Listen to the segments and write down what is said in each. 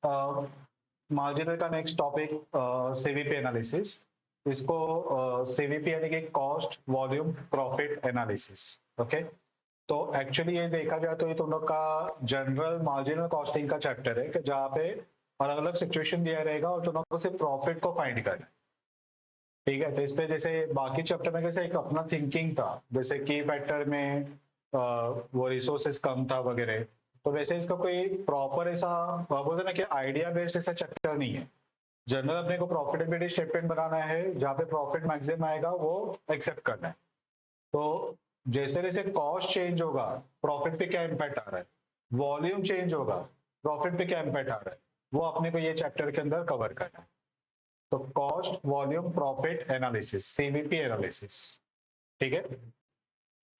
Marginal का next topic CVP analysis. इसको CVP यानी कि cost volume profit analysis. Okay, तो एक्चुअली ये देखा जाए तो ये तुम लोग का जनरल मार्जिनल कॉस्टिंग का चैप्टर है कि जहाँ पे अलग अलग सिचुएशन दिया रहेगा और तुम लोग को सिर्फ प्रॉफिट को फाइंड करना है। ठीक है, तो इस पे जैसे बाकी चैप्टर में कैसे एक अपना थिंकिंग था, जैसे की फैक्टर में वो रिसोर्सेज कम था वगैरह, तो वैसे इसका कोई प्रॉपर ऐसा बोलते ना कि आइडिया बेस्ड ऐसा चैप्टर नहीं है। जनरल अपने को प्रॉफिटेबिलिटी स्टेटमेंट बनाना है, जहाँ पे प्रॉफिट मैक्सिमम आएगा वो एक्सेप्ट करना है। तो जैसे जैसे कॉस्ट चेंज होगा प्रॉफिट पे क्या इम्पैक्ट आ रहा है, वॉल्यूम चेंज होगा प्रॉफिट पे क्या इम्पैक्ट आ रहा है, वो अपने को ये चैप्टर के अंदर कवर करना है। तो cost volume profit analysis, CVP analysis. ठीक है,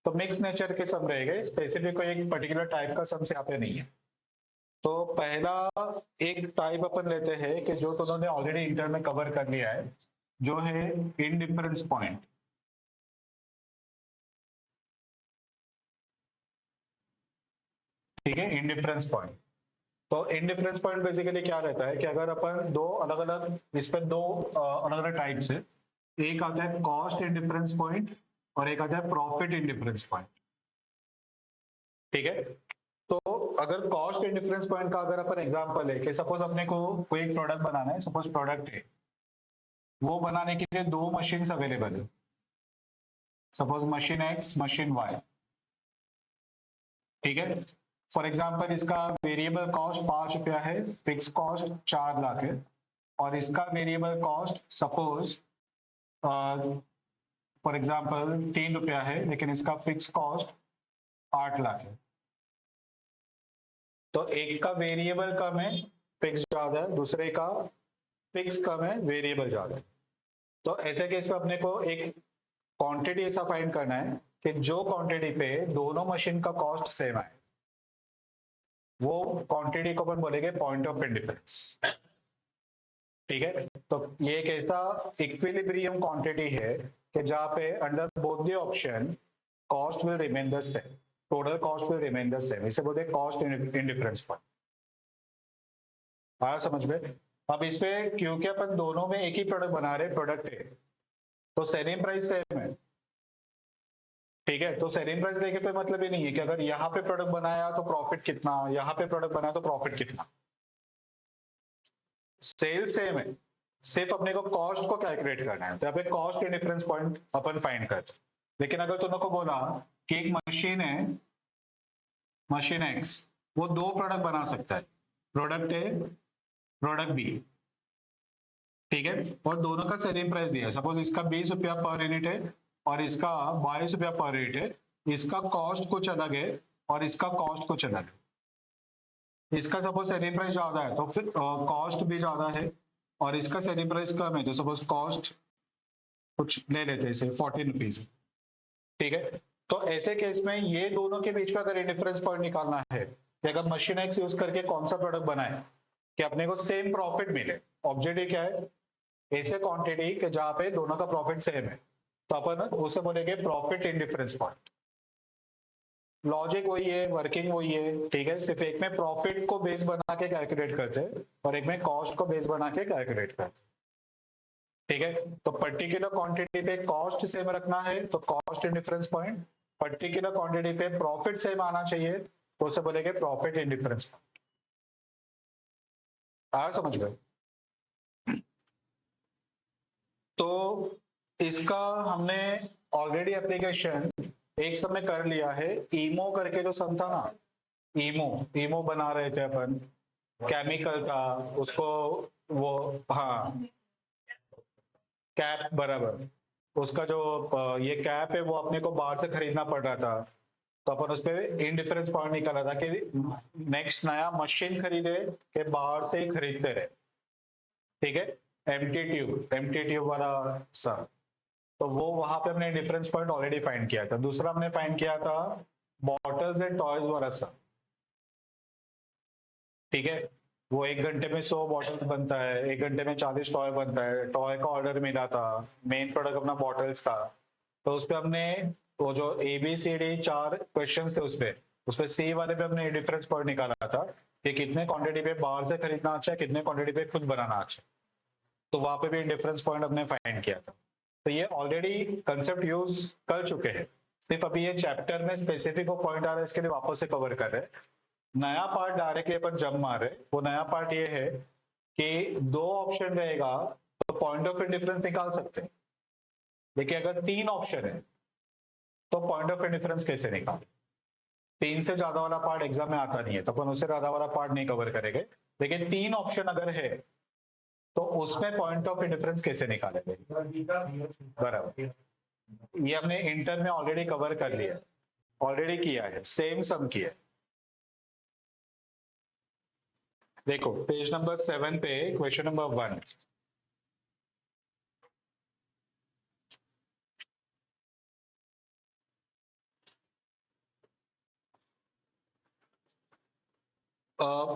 तो मिक्स नेचर के सम रहेंगे, स्पेसिफिक कोई एक पर्टिकुलर टाइप का सम्स यहाँ पे नहीं है। तो पहला एक टाइप अपन लेते हैं कि जो तो उन्होंने ऑलरेडी इंटर में कवर कर लिया है, जो है इनडिफरेंस पॉइंट। ठीक है, इनडिफरेंस पॉइंट। तो इनडिफरेंस पॉइंट बेसिकली क्या रहता है कि अगर अपन दो अलग अलग, इस पर दो अलग अलग टाइप्स है। एक आता है कॉस्ट इनडिफरेंस पॉइंट और एक आता है प्रॉफिट इनडिफरेंस पॉइंट। ठीक है, तो अगर कॉस्ट इनडिफरेंस पॉइंट का अगर अपन एग्जांपल है कि सपोज अपने को कोई एक प्रोडक्ट बनाना है, सपोज प्रोडक्ट है, वो बनाने के लिए दो मशीन्स अवेलेबल है, suppose machine X machine Y. ठीक है, फॉर एग्जांपल इसका वेरिएबल कॉस्ट 5 रुपया है, फिक्स कॉस्ट 4 लाख है, और इसका variable cost suppose for example 3 रुपया है, लेकिन इसका फिक्स कॉस्ट 8 लाख है। तो एक का वेरिएबल कम है, फिक्स ज्यादा है, दूसरे का फिक्स कम है, वेरिएबल ज्यादा है। तो ऐसे केस में अपने को एक क्वांटिटी ऐसा फाइंड करना है कि जो क्वांटिटी पे दोनों मशीन का कॉस्ट सेम है, वो क्वांटिटी को अपन बोलेंगे पॉइंट ऑफ इंडिफरेंस। ठीक है, तो ये एक ऐसा इक्विलिब्रियम क्वांटिटी है कि जहां पे under both the option cost will remain the same, total cost will remain the same, इसे बोलते हैं कॉस्ट इंडिफरेंस पॉइंट। आया समझ में? अब इस पे क्योंकि अपन दोनों में एक ही प्रोडक्ट बना रहे, प्रोडक्ट है, तो सेलिंग प्राइस सेम है। ठीक है, तो सेलिंग प्राइस देखे पे मतलब ही नहीं है कि अगर यहाँ पे प्रोडक्ट बनाया तो प्रॉफिट कितना, यहाँ पे प्रोडक्ट बनाया तो प्रॉफिट कितना। सेल सेम है, सिर्फ अपने को कॉस्ट को कैलकुलेट करना है, तो यहाँ पे कॉस्ट इंडिफरेंस पॉइंट अपन फाइंड करते हैं। लेकिन अगर तुम लोग को बोला कि एक मशीन है, मशीन एक्स, वो दो प्रोडक्ट बना सकता है, प्रोडक्ट ए प्रोडक्ट बी। ठीक है, और दोनों का सेलिंग प्राइस दिया है, सपोज इसका 20 रुपया पर यूनिट है और इसका 22 रुपया पर यूनिट है। इसका कॉस्ट कुछ अलग है और इसका कॉस्ट कुछ अलग है। इसका सपोज सेलिंग प्राइस ज्यादा है तो फिर कॉस्ट भी ज्यादा है, और इसका सेलिंग प्राइस कम है तो सपोज कॉस्ट कुछ ले लेते हैं, इसे 14 रुपीज। ठीक है, तो ऐसे केस में ये दोनों के बीच में अगर इंडिफरेंस पॉइंट निकालना है कि अगर मशीन एक्स यूज करके कौन सा प्रोडक्ट बनाए कि अपने को सेम प्रॉफिट मिले, ऑब्जेक्टिव क्या है, ऐसे क्वांटिटी के जहां पे दोनों का प्रॉफिट सेम है, तो अपन उसे बोलेंगे प्रॉफिट इंडिफरेंस पॉइंट। लॉजिक वही है, वर्किंग वही है। ठीक है, सिर्फ एक में प्रॉफिट को बेस बना के कैलकुलेट करते हैं और एक में कॉस्ट को बेस बना के कैलकुलेट करते हैं। ठीक है, तो पर्टिकुलर क्वांटिटी पे कॉस्ट सेम रखना है तो cost indifference point, particular quantity पे प्रॉफिट सेम आना चाहिए तो उसे बोलेंगे प्रॉफिट इंडिफरेंस पॉइंट। आया समझ गए? तो इसका हमने ऑलरेडी एप्लीकेशन एक समय कर लिया है, ईमो करके जो सम था ना, ईमो, ईमो बना रहे थे अपन, केमिकल था उसको, वो, हाँ, कैप बराबर, उसका जो ये कैप है वो अपने को बाहर से खरीदना पड़ रहा था, तो अपन उस पर इनडिफरेंस पॉइंट निकाला था कि नेक्स्ट नया मशीन खरीदे के बाहर से ही खरीदते रहे। ठीक है, एम्प्टी ट्यूब वाला सर, तो वो वहां पे हमने डिफरेंस पॉइंट ऑलरेडी फाइंड किया था। दूसरा हमने फाइंड किया था बॉटल्स एंड टॉयज वाला सर। ठीक है, वो 1 घंटे में 100 बॉटल्स बनता है, 1 घंटे में 40 टॉय बनता है, टॉय का ऑर्डर मिला था, मेन प्रोडक्ट अपना बॉटल्स था। तो उस पर हमने वो जो ABCD 4 क्वेश्चन थे, उस पे सी वाले पे हमने डिफरेंस पॉइंट निकाला था कि कितने क्वांटिटी पे बाहर से खरीदना अच्छा है, कितने क्वांटिटी पे खुद बनाना अच्छा है। तो वहां पे भी डिफरेंस पॉइंट हमने फाइंड किया था। तो ये ऑलरेडी कंसेप्ट यूज कर चुके हैं, सिर्फ अभी ये चैप्टर में स्पेसिफिक पॉइंट आ रहा है, इसके लिए वापस से कवर कर रहे हैं। नया पार्ट डायरेक्टली अपन जंप मार रहे हैं। वो नया पार्ट ये है कि दो ऑप्शन रहेगा तो पॉइंट ऑफ इंडिफरेंस निकाल सकते हैं, लेकिन अगर तीन ऑप्शन है तो पॉइंट ऑफ इंडिफरेंस कैसे निकाले। तीन से ज्यादा वाला पार्ट एग्जाम में आता नहीं है, तो अपन उससे ज्यादा वाला पार्ट नहीं कवर करेंगे, लेकिन तीन ऑप्शन अगर है तो उसमें पॉइंट ऑफ इंडिफरेंस कैसे निकालेंगे। बराबर, ये हमने इंटर में ऑलरेडी कवर कर लिया है, ऑलरेडी किया है, सेम सम किया है। देखो पेज नंबर 7 पे question number 1,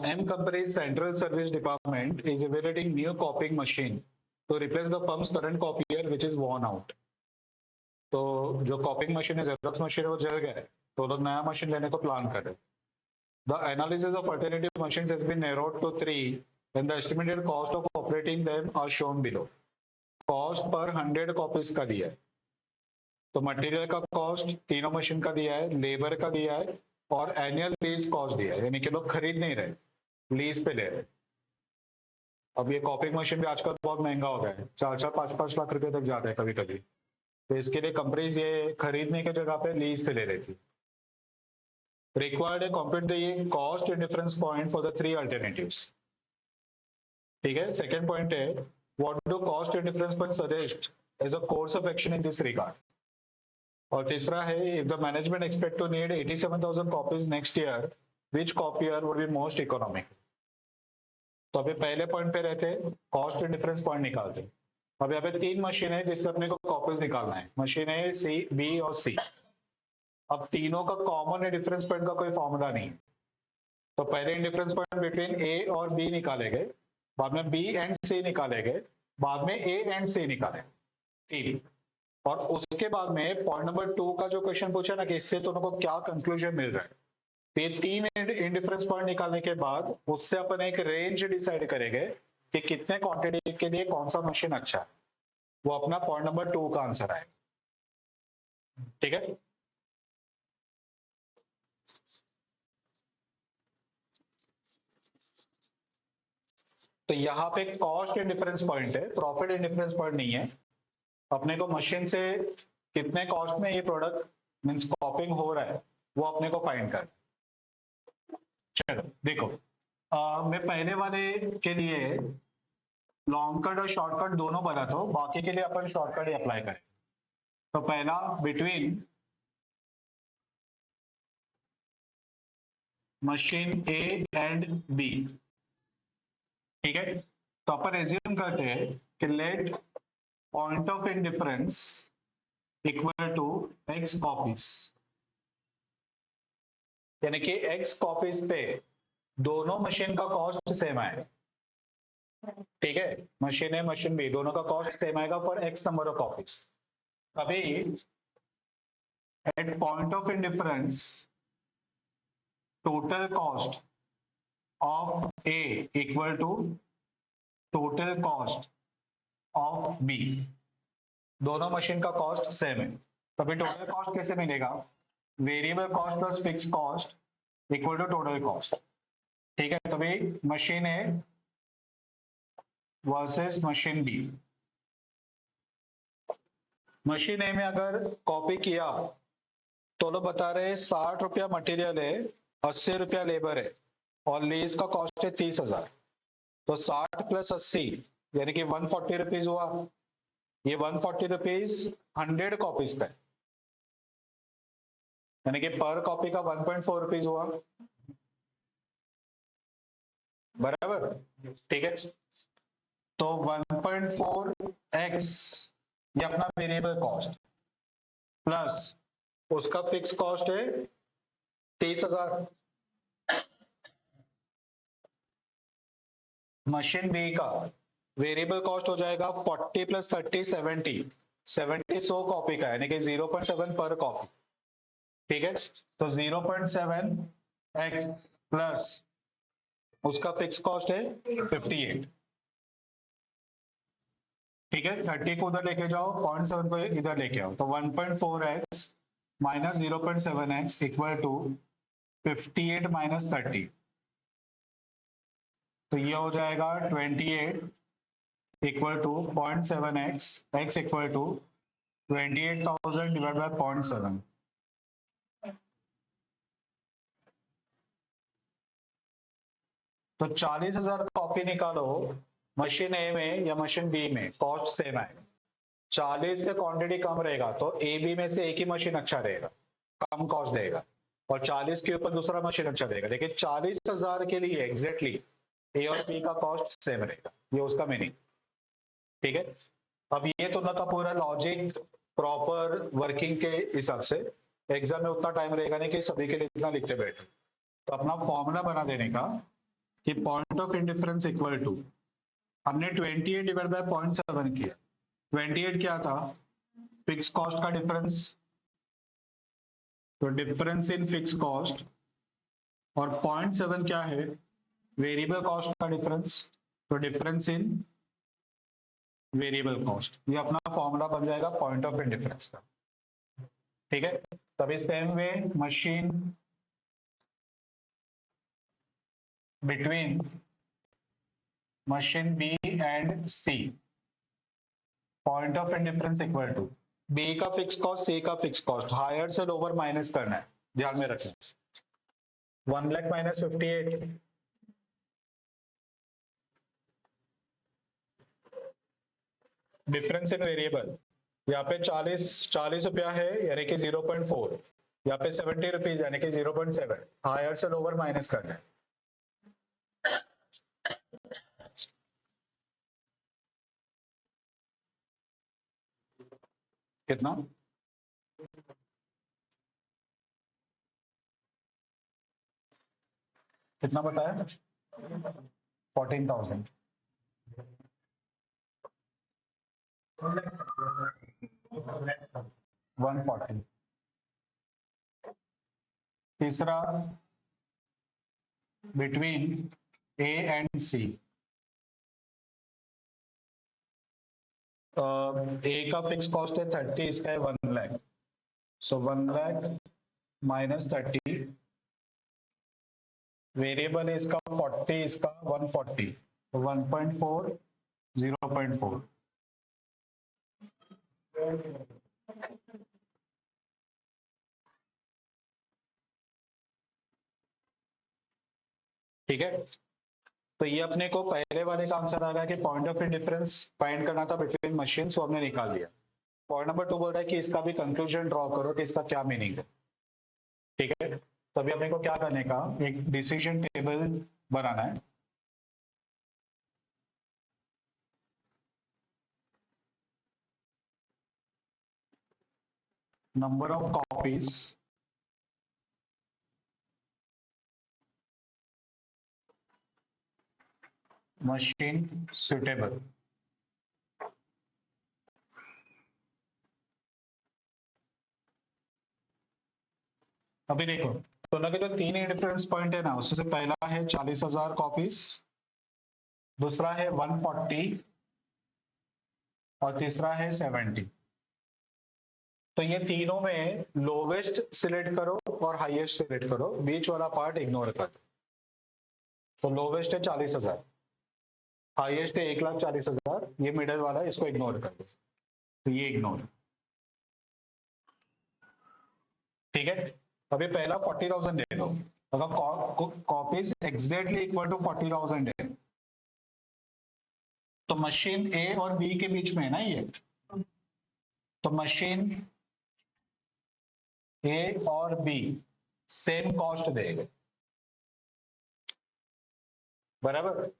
M Company's Central Service Department is evaluating new copying machine to replace the firm's current copier which is worn out. तो जो कॉपिंग मशीन है, जेरोक्स मशीन है, वो जल गया है, तो लोग नया मशीन लेने को प्लान कर रहे हैं। The analysis of alternative machines has been narrowed to 3 and the estimated cost of operating them are shown below. Cost per 100 copies का दिया है, तो मटेरियल का कॉस्ट तीनों मशीन का दिया है, लेबर का दिया है और एनुअल लीज कॉस्ट दिया है, यानी कि लोग खरीद नहीं रहे, लीज पे ले रहे। अब ये कॉपिंग मशीन भी आजकल बहुत महंगा हो गया है, 4-5 लाख रुपए तक जाता है कभी कभी, तो इसके लिए कंपनीज ये खरीदने की जगह पे लीज पे ले रही थी। रिक्वायर्ड है compute the cost and difference point for the 3 alternatives. ठीक है, सेकंड पॉइंट है what do cost and difference point suggest as a course of action in this regard. और तीसरा है if the management expect to need 87,000 copies next year which copier would be most economic. तो अभी पहले point पे रहते, cost and difference point निकालते। अब यहाँ पे 3 मशीन है जिससे अपने को कॉपीज निकालना है, मशीन ए, सी, बी और सी। अब तीनों का कॉमन डिफरेंस पॉइंट का कोई फॉर्मूला नहीं है, तो पहले डिफरेंस पॉइंट बिटवीन ए और बी निकाले गए, बाद में बी एंड सी निकाले गए, बाद में ए एंड सी निकाले, 3। और उसके बाद में पॉइंट नंबर 2 का जो क्वेश्चन पूछा ना कि इससे दोनों को क्या कंक्लूजन मिल रहा है, तो ये 3 इंडिफरेंस पॉइंट निकालने के बाद उससे अपन एक रेंज डिसाइड करेंगे कि कितने क्वांटिटी के लिए कौन सा मशीन अच्छा है। वो अपना पॉइंट नंबर 2 का आंसर है। ठीक है, तो यहाँ पे कॉस्ट एंड डिफरेंस पॉइंट है, प्रॉफिट एंड डिफरेंस पॉइंट नहीं है। अपने को मशीन से कितने कॉस्ट में ये प्रोडक्ट मींस कॉपिंग हो रहा है वो अपने को फाइंड कर। चलो देखो, मैं पहले वाले के लिए लॉन्ग कट और शॉर्टकट दोनों बनाता हूँ, बाकी के लिए अपन शॉर्टकट ही अप्लाई करें। तो पहला between machine A and B. ठीक है, तो अपन एज्यूम करते हैं कि let point of indifference equal to X copies, यानी कि एक्स कॉपीज पे दोनों मशीन का कॉस्ट सेम आएगा। ठीक है, मशीन ए मशीन बी दोनों का कॉस्ट सेम आएगा for X number of copies. अभी at point of indifference total cost of A equal to total cost of B, दोनों मशीन का कॉस्ट सेम है, तभी टोटल कॉस्ट कैसे मिलेगा, variable cost plus fix cost equal to total cost. ठीक है, तभी machine A versus machine B. Machine A में अगर कॉपी किया तो लोग बता रहे हैं 60 रुपया मटेरियल है, 80 रुपया लेबर है और लीज का कॉस्ट है 30,000। तो 60 प्लस 80 यानी कि 140 रुपीज हुआ। ये 140 रुपीज 100 कॉपीज का है, यानी कि पर कॉपी का 1.4 रुपीज हुआ। बराबर, ठीक है, तो 1.4x ये अपना वेरिएबल कॉस्ट प्लस उसका फिक्स कॉस्ट है 30,000। मशीन बी का वेरिएबल कॉस्ट हो जाएगा 40 प्लस 30 70, 70 100 कॉपी का यानी कि 0.7 पर कॉपी। ठीक है, तो 0.7 x प्लस उसका फिक्स कॉस्ट है 58। ठीक है, 30 को उधर लेके जाओ, 0.7 को इधर लेके आओ, तो 1.4x minus 0.7x equal to 58 minus 30, तो ये हो जाएगा 28 equal to 0.7x, x equal to 28,000 divide by 0.7। तो 40,000 कॉपी निकालो, मशीन ए में या मशीन बी में कॉस्ट सेम है। 40 से क्वांटिटी कम रहेगा तो ए बी में से एक ही मशीन अच्छा रहेगा, कम कॉस्ट देगा, और 40 के ऊपर दूसरा मशीन अच्छा देगा। लेकिन 40,000 के लिए एग्जैक्टली ए और बी का कॉस्ट सेम रहेगा, ये उसका मीनिंग। ठीक है, अब ये तो ना का पूरा लॉजिक प्रॉपर वर्किंग के हिसाब से एग्जाम में उतना टाइम रहेगा नहीं कि सभी के लिए इतना लिखते बैठे। तो अपना फॉर्मूला बना देने का कि point of indifference equal to, हमने 28 डिवाइड बाय 0.7 किया। 28 क्या था, फिक्स कॉस्ट का डिफरेंस, तो डिफरेंस इन फिक्स कॉस्ट, और 0.7 क्या है, वेरिएबल कॉस्ट का डिफरेंस, तो डिफरेंस इन वेरिएबल कॉस्ट। ये अपना फॉर्मूला बन जाएगा पॉइंट ऑफ इंडिफरेंस का। ठीक है, तभी same way machine between machine B and C, point of indifference equal to B का फिक्स कॉस्ट, सी का फिक्स कॉस्ट, हायर से लोअर माइनस करना है, ध्यान में रखें। 1 lakh minus 58, difference in variable, यहाँ पे 40 रुपया है यानी कि 0.4, यहाँ पे 70 रुपीज यानी कि 0.7, हायर से लोअर माइनस करना है। कितना, कितना बताया, 14,000, 140। तीसरा बिटवीन ए एंड सी, ए का फिक्स कॉस्ट है 30, इसका है 1 लाख, सो 1 लाख माइनस 30, वेरिएबल है इसका 40, इसका 140, तो 1.4 0.4। ठीक है, तो ये अपने को पहले वाले का आंसर आ रहा है कि पॉइंट ऑफ इंडिफरेंस फाइंड करना था बिटवीन मशीन्स, वो हमने निकाल लिया। पॉइंट नंबर 2 बोल रहा है कि इसका भी कंक्लूजन ड्रॉ करो कि इसका क्या मीनिंग है। ठीक है, तो अभी अपने को क्या करने का, एक डिसीजन टेबल बनाना है। Number of copies, machine suitable, अभी देखो तो ना के जो 3 इंडिफरेंस पॉइंट है ना, उसमें से पहला है 40,000 कॉपीज, दूसरा है 140, और तीसरा है 70। तो ये तीनों में लोवेस्ट सिलेक्ट करो और हाईएस्ट सिलेक्ट करो, बीच वाला पार्ट इग्नोर कर दो। तो लोवेस्ट है 40,000, हाईएस्ट है 1,40,000, ये मिडिल वाला है, इसको इग्नोर कर दो, तो ये इग्नोर। ठीक है, अभी पहला 40,000 दे दो, अगर कॉपीज एग्जैक्टली इक्वल टू 40,000 है तो मशीन ए और बी के बीच में है ना ये, तो मशीन ए और बी सेम कॉस्ट देगा, बराबर।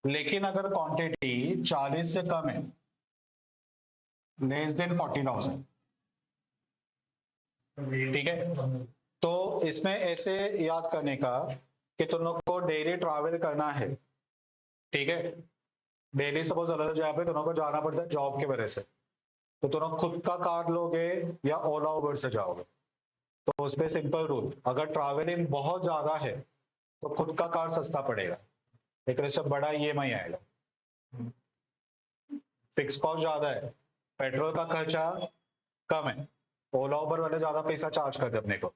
लेकिन अगर क्वांटिटी 40 से कम है, लेस देन 40,000, ठीक है, तो इसमें ऐसे याद करने का कि तुम लोग को डेली ट्रैवल करना है। ठीक है, डेली सपोज अलग जगह पे तुम लोग को जाना पड़ता है जॉब की वजह से, तो तुम लोग खुद का कार लोगे या ओला उबर से जाओगे। तो उस पर सिंपल रूल, अगर ट्रैवलिंग बहुत ज्यादा है तो खुद का कार सस्ता पड़ेगा, लेकिन इससे बड़ा ईएमआई आएगा। फिक्स कॉस्ट ज्यादा है, पेट्रोल का खर्चा कम है, ओला उबर वाले ज्यादा पैसा चार्ज करते अपने को,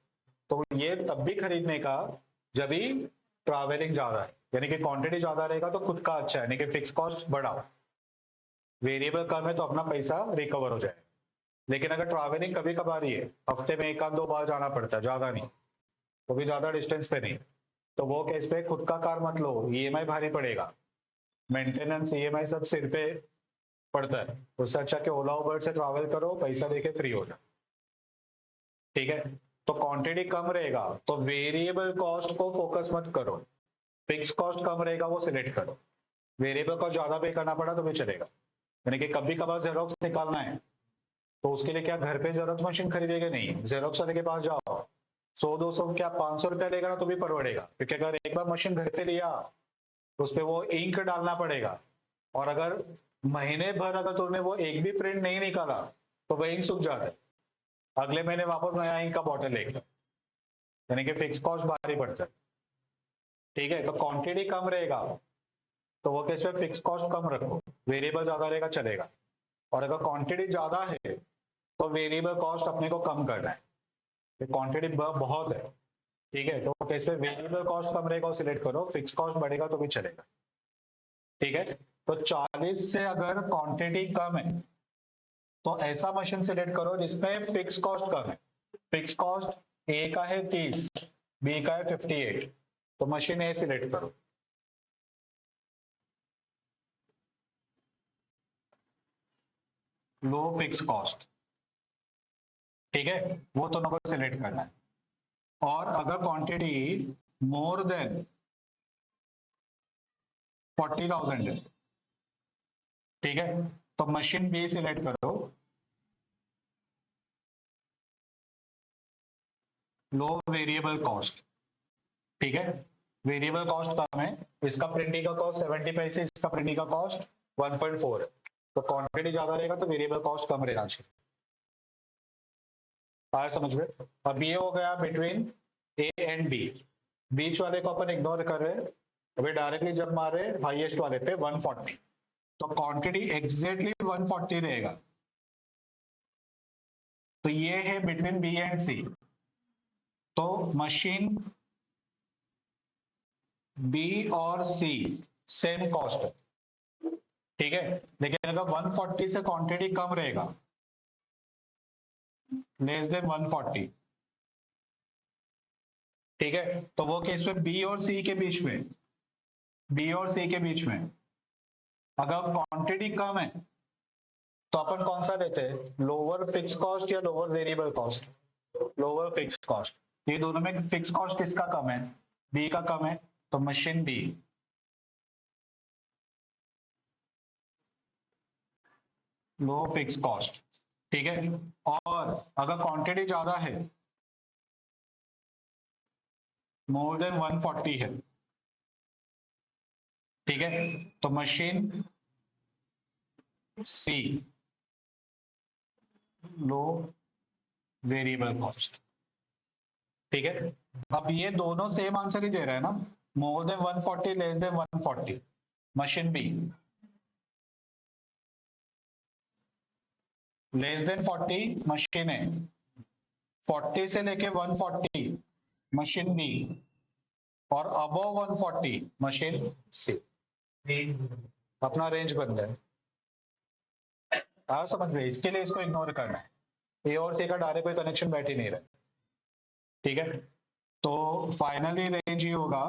तो ये तब भी खरीदने का जब भी ट्रैवलिंग ज्यादा है, यानी कि क्वांटिटी ज्यादा रहेगा तो खुद का अच्छा है, यानी कि फिक्स कॉस्ट बढ़ाओ, वेरिएबल कम है तो अपना पैसा रिकवर हो जाए। लेकिन अगर ट्रैवलिंग कभी कभार ही है, हफ्ते में एक आध दो बार जाना पड़ता है, ज्यादा नहीं, वो भी ज्यादा डिस्टेंस पे नहीं, तो वो केस पे खुद का कार मत लो, ईएमआई भारी पड़ेगा, मेंटेनेंस ईएमआई सब सिर पे पड़ता है, उससे अच्छा कि ओला उबर से ट्रैवल करो, पैसा देके फ्री हो जाए। ठीक है, तो क्वांटिटी कम रहेगा तो वेरिएबल कॉस्ट को फोकस मत करो, फिक्स कॉस्ट कम रहेगा वो सिलेक्ट करो, वेरिएबल कॉस्ट ज्यादा पे करना पड़ा तो भी चलेगा, यानी कि कभी कभार जेरोक्स निकालना है तो उसके लिए क्या घर पे जेरोक्स मशीन खरीदेगा नहीं, जेरोक्स वाले के पास जाओ, 100-200 क्या 500 रुपया लेगा ना तो भी परवड़ेगा, क्योंकि अगर एक बार मशीन घर पे लिया तो उस पर वो इंक डालना पड़ेगा, और अगर महीने भर अगर तुमने वो एक भी प्रिंट नहीं निकाला तो वह इंक सूख जाता है, अगले महीने वापस नया इंक का बॉटल लेगा, यानी कि फिक्स कॉस्ट भारी पड़ता है। ठीक है, तो क्वांटिटी कम रहेगा तो वो केस में फिक्स कॉस्ट कम रखो, वेरिएबल ज्यादा रहेगा चलेगा, और अगर क्वांटिटी ज्यादा है तो वेरिएबल कॉस्ट अपने को कम करना है, क्वांटिटी बहुत है। ठीक है, तो केस में वेरिएबल कॉस्ट कम रहेगा वो सिलेक्ट करो, फिक्स कॉस्ट बढ़ेगा तो भी चलेगा। ठीक है, तो 40 से अगर क्वांटिटी कम है तो ऐसा मशीन सिलेक्ट करो जिसमें फिक्स कॉस्ट कम है, फिक्स कॉस्ट ए का है 30, बी का है 58, तो मशीन ए सिलेक्ट करो। लो फिक्स कॉस्ट, ठीक है, वो दोनों को सिलेक्ट करना है, और अगर क्वांटिटी मोर देन 40,000 है, ठीक है, तो मशीन बी सिलेक्ट करो, लो वेरिएबल कॉस्ट। ठीक है, वेरिएबल कॉस्ट कम है, इसका प्रिंटिंग का कॉस्ट 70 पैसे, इसका प्रिंटिंग का कॉस्ट 1.4 है, तो क्वांटिटी ज्यादा रहेगा तो वेरिएबल कॉस्ट कम रहेगा। आया समझ में? अब ये हो गया बिटवीन ए एंड बी, बीच वाले को अपन इग्नोर कर रहे हैं, अभी डायरेक्टली जब मार रहे हाईएस्ट वाले पे 140, तो क्वांटिटी एग्जैक्टली 140 रहेगा, तो ये है बिटवीन बी एंड सी, तो मशीन बी और सी सेम कॉस्ट है। ठीक है, लेकिन अगर 140 से क्वांटिटी कम रहेगा, लेस देन 140, ठीक है, तो वो केस में बी और सी के बीच में, बी और सी के बीच में अगर क्वांटिटी कम है तो अपन कौन सा लेते हैं, लोअर फिक्स कॉस्ट या lower variable cost, lower fix cost, ये दोनों में फिक्स कॉस्ट किसका कम है, बी का कम है, तो मशीन बी, लो फिक्स कॉस्ट। ठीक है, और अगर क्वांटिटी ज्यादा है, मोर देन 140 है, ठीक है, तो मशीन सी, लो वेरिएबल कॉस्ट। ठीक है, अब ये दोनों सेम आंसर ही दे रहे हैं ना, more than 140 less than 140, machine B, less than 40 machine A, 40 से लेके 140 मशीन बी, और अबव 140 मशीन सी, अपना रेंज बन गया। हाँ समझ गए, इसके लिए इसको इग्नोर करना है, ए और सी का डायरेक्ट कोई कनेक्शन बैठ ही नहीं रहा। ठीक है, तो फाइनली रेंज ये होगा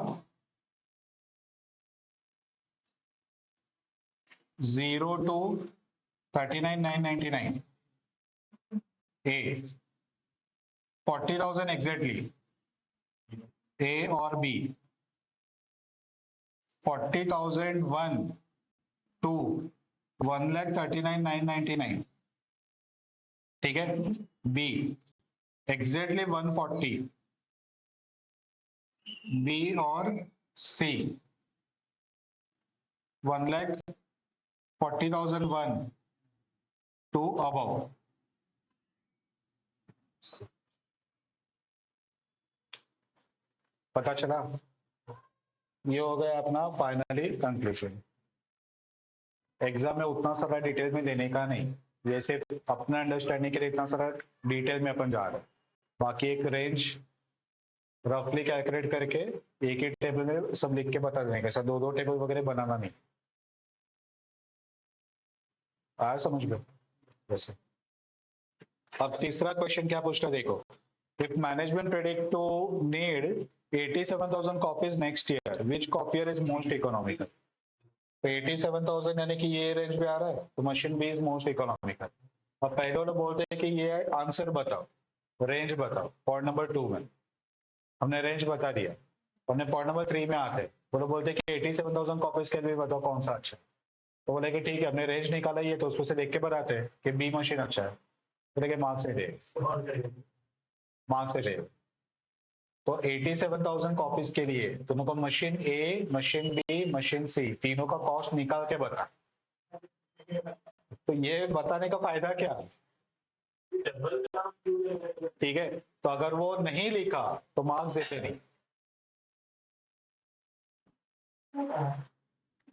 0 to 39,999, ए 40,000 एग्जैक्टली, ए और बी 40,001 टू 1,39,999, ठीक है, बी एग्जैक्टली 140, बी और सी 1,40,001 टू अबव। पता चला? ये हो गया अपना फाइनली कंक्लूजन। एग्जाम में उतना सारा डिटेल में देने का नहीं, ये सिर्फ अपना अंडरस्टैंडिंग के लिए इतना सारा डिटेल में अपन जा रहे हैं। बाकी एक रेंज रफली कैलकुलेट करके एक ही टेबल में सब लिख के बता देंगे, ऐसा दो दो टेबल वगैरह बनाना नहीं। आया समझ में? वैसे अब तीसरा क्वेश्चन क्या पूछ रहा है देखो, if management predict to need 87,000 copies next year, which copier is most economical? तो 87,000 यानी कि ये रेंज पे आ रहा है, तो machine B is most economical. अब पहले वाले बोलते हैं कि ये आंसर बताओ, रेंज बताओ। पॉइंट नंबर 2 में हमने रेंज बता दिया, हमने पॉइंट नंबर 3 में आते वो लोग बोलते हैं कि 87,000 कॉपीज के लिए बताओ कौन सा अच्छा है। तो बोले कि ठीक है, हमने रेंज निकाला ही है, तो उसको से देख के बताते हैं कि बी मशीन अच्छा है। बोले कि मार्क्स से दे, मार्क्स से दे। तो 87,000 कॉपीज के लिए दोनों को मशीन ए, मशीन बी, मशीन सी तीनों का कॉस्ट निकाल के बता। तो ये बताने का फायदा क्या? ठीक है, तो अगर वो नहीं लिखा तो मार्क्स देते नहीं।